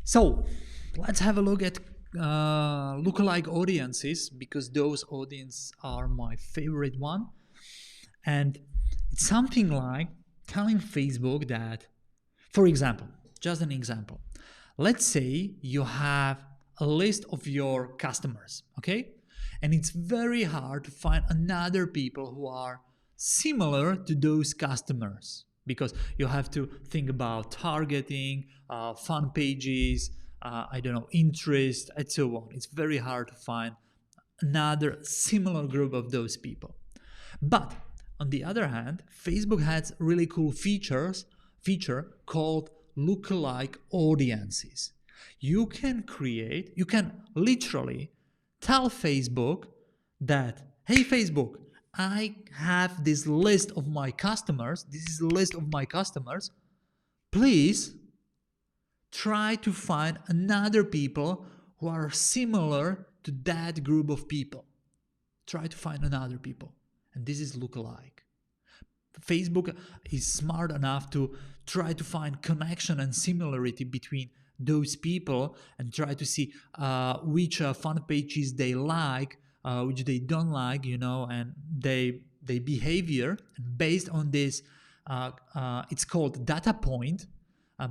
So let's have a look at lookalike audiences, because those audiences are my favorite one. And it's something like telling Facebook that, for example, just an example, let's say you have a list of your customers, okay? And it's very hard to find another people who are similar to those customers, because you have to think about targeting, fun pages, I don't know, interest, and so on. It's very hard to find another similar group of those people. But on the other hand, Facebook has really cool feature called Lookalike Audiences. You can literally tell Facebook that, hey Facebook, I have this list of my customers. This is a list of my customers. Please try to find another people who are similar to that group of people. Try to find another people. And this is lookalike. Facebook is smart enough to try to find connection and similarity between those people and try to see which fun pages they like, which they don't like, and they behavior. And based on this, it's called data point.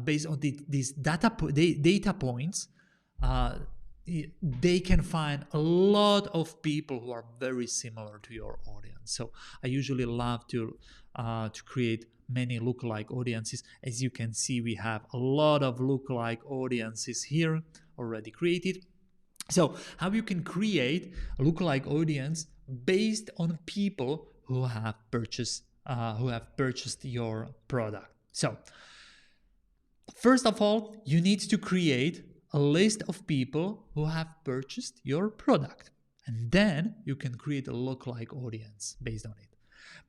Based on these data points, they can find a lot of people who are very similar to your audience. So I usually love to create many lookalike audiences. As you can see, we have a lot of lookalike audiences here already created. So how you can create a lookalike audience based on people who have purchased your product. So first of all, you need to create a list of people who have purchased your product, and then you can create a lookalike audience based on it.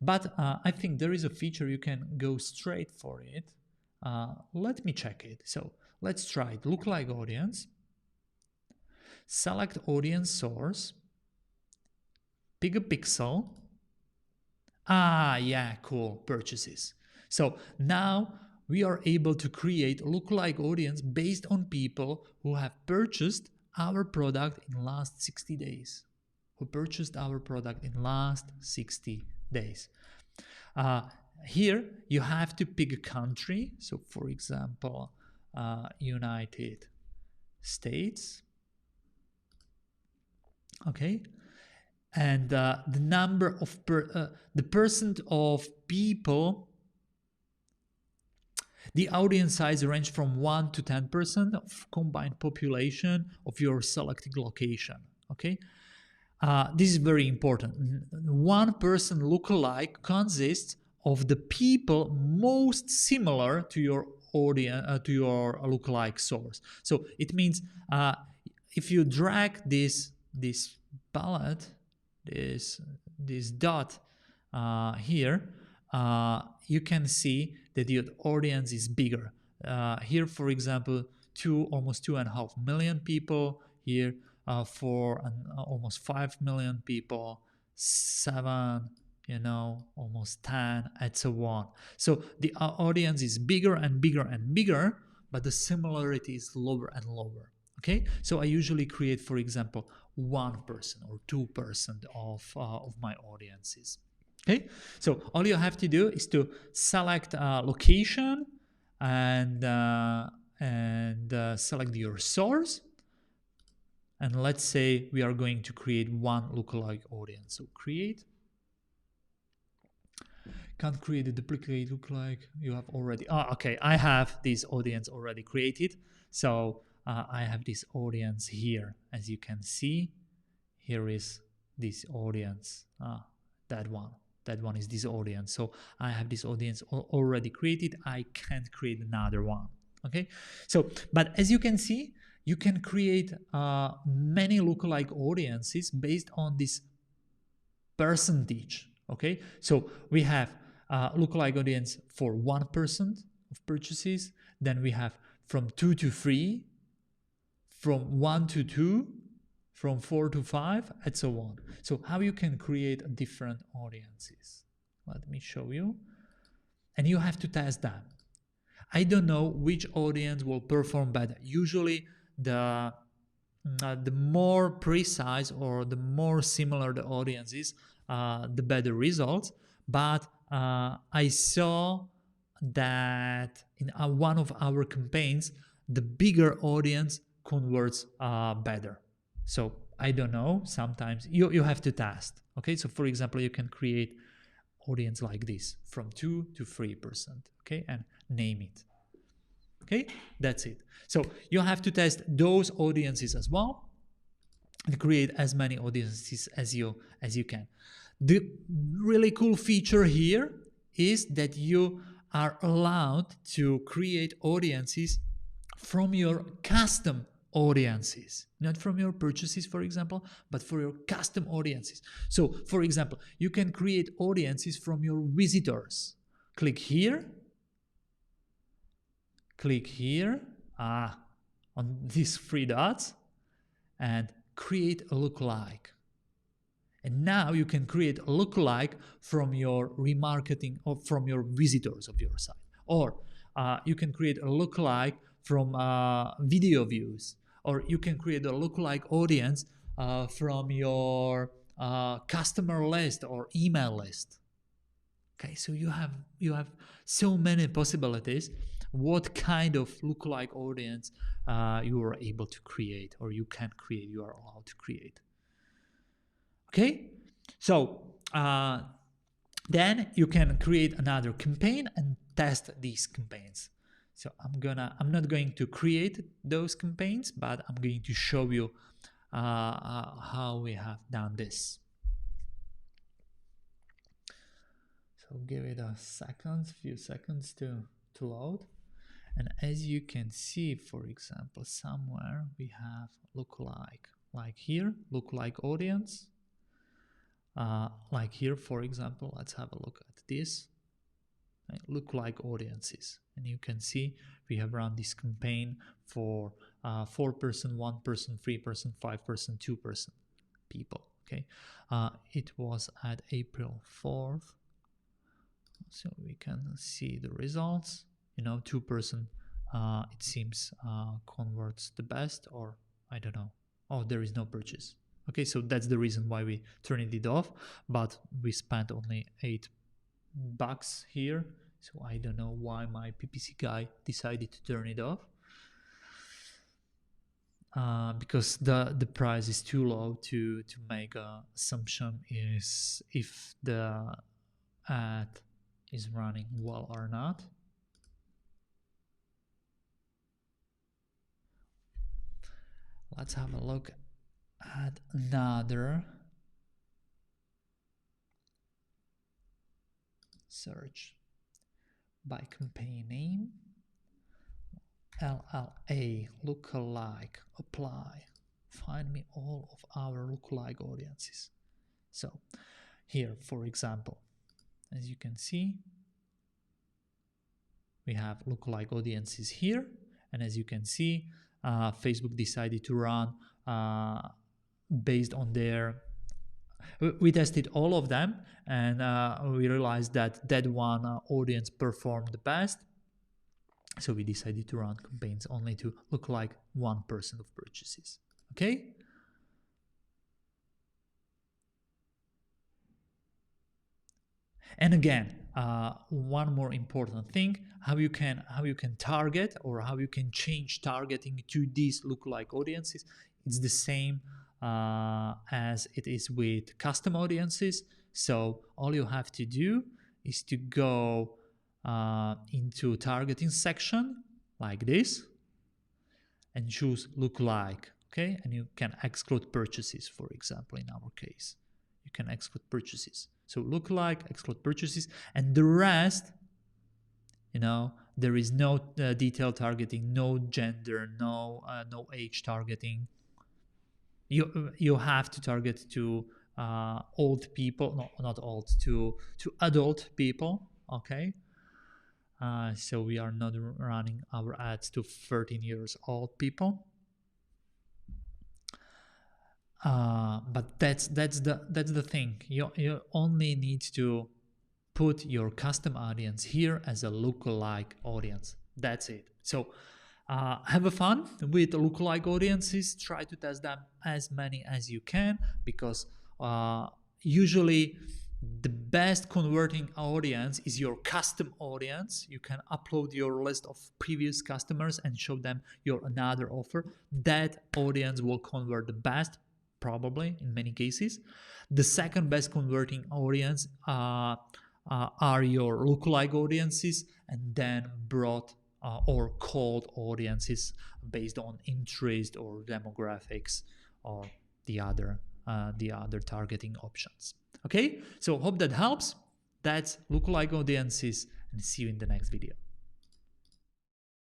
But I think there is a feature you can go straight for it. Let me check it. So let's try it. Lookalike audience, select audience source, pick a pixel. Yeah, cool, purchases. So now we are able to create a lookalike audience based on people who have purchased our product in last 60 days. Here you have to pick a country. So for example, United States. Okay. And the number of the percent of people. The audience size range from 1 to 10% of combined population of your selected location. Okay, this is very important. One person lookalike consists of the people most similar to your audience, to your lookalike source. So it means if you drag this palette, this dot here, you can see that the audience is bigger. Here, for example, almost 2.5 million people. Here, for almost 5 million people, 7, almost 10, and so on. So the audience is bigger and bigger and bigger, but the similarity is lower and lower. Okay, so I usually create, for example, 1% or 2% of my audiences. Okay, so all you have to do is to select location and select your source. And let's say we are going to create one lookalike audience. So create. Can't create a duplicate lookalike. You have already. Okay, I have this audience already created. So I have this audience here. As you can see, here is this audience. That one is this audience. So I have this audience already created. I can't create another one. Okay, so but as you can see, you can create many lookalike audiences based on this percentage. Okay, so we have lookalike audience for 1% of purchases. Then we have from 2 to 3, from 1 to 2, from 4 to 5, and so on. So how you can create different audiences. Let me show you. And you have to test them. I don't know which audience will perform better. Usually the more precise or the more similar the audience is, the better results. But I saw that in one of our campaigns, the bigger audience converts better. So I don't know. Sometimes you have to test. Okay, so for example, you can create audience like this from 2 to 3%. Okay, and name it. Okay, that's it. So you have to test those audiences as well and create as many audiences as you can. The really cool feature here is that you are allowed to create audiences from your custom audiences, not from your purchases, for example, but for your custom audiences. So for example, you can create audiences from your visitors. Click here on these three dots and create a lookalike. And now you can create a lookalike from your remarketing or from your visitors of your site. Or you can create a lookalike from video views. Or you can create a lookalike audience from your customer list or email list. Okay, so you have so many possibilities. What kind of lookalike audience you are able to create, or you can create, you are allowed to create. Okay, so then you can create another campaign and test these campaigns. So I'm not going to create those campaigns, but I'm going to show you how we have done this. So give it a few seconds to load. And as you can see, for example, somewhere we have lookalike, like here, lookalike audience. Like here, for example, let's have a look at this. Right? Lookalike audiences. And you can see we have run this campaign for 4%, 1%, 3%, 5%, 2% people. Okay, it was at April 4th. So we can see the results. 2% it seems converts the best, or I don't know. Oh, there is no purchase. Okay, so that's the reason why we turned it off, but we spent only $8 here. So I don't know why my PPC guy decided to turn it off. Because the price is too low to make an assumption is if the ad is running well or not. Let's have a look at another search by campaign name. LLA lookalike apply. Find me all of our lookalike audiences. So here, for example, as you can see, we have lookalike audiences here, and as you can see, Facebook decided to run based on their. We tested all of them, and we realized that one audience performed the best. So we decided to run campaigns only to look like 1% of purchases. Okay. And again, one more important thing: how you can target, or how you can change targeting to these lookalike audiences. It's the same as it is with custom audiences. So all you have to do is to go into targeting section like this and choose lookalike. Okay, and you can exclude purchases, for example. In our case, you can exclude purchases. So lookalike, exclude purchases, and the rest, there is no detailed targeting, no gender, no age targeting. You have to target to old people, no, not old, to adult people. Okay. So we are not running our ads to 13 years old people. But that's the thing. You only need to put your custom audience here as a lookalike audience. That's it. So have a fun with lookalike audiences. Try to test them as many as you can, because usually the best converting audience is your custom audience. You can upload your list of previous customers and show them your another offer. That audience will convert the best, probably in many cases. The second best converting audience are your lookalike audiences, and then broad or cold audiences based on interest or demographics or the other targeting options. Okay, so hope that helps. That's lookalike audiences, and see you in the next video.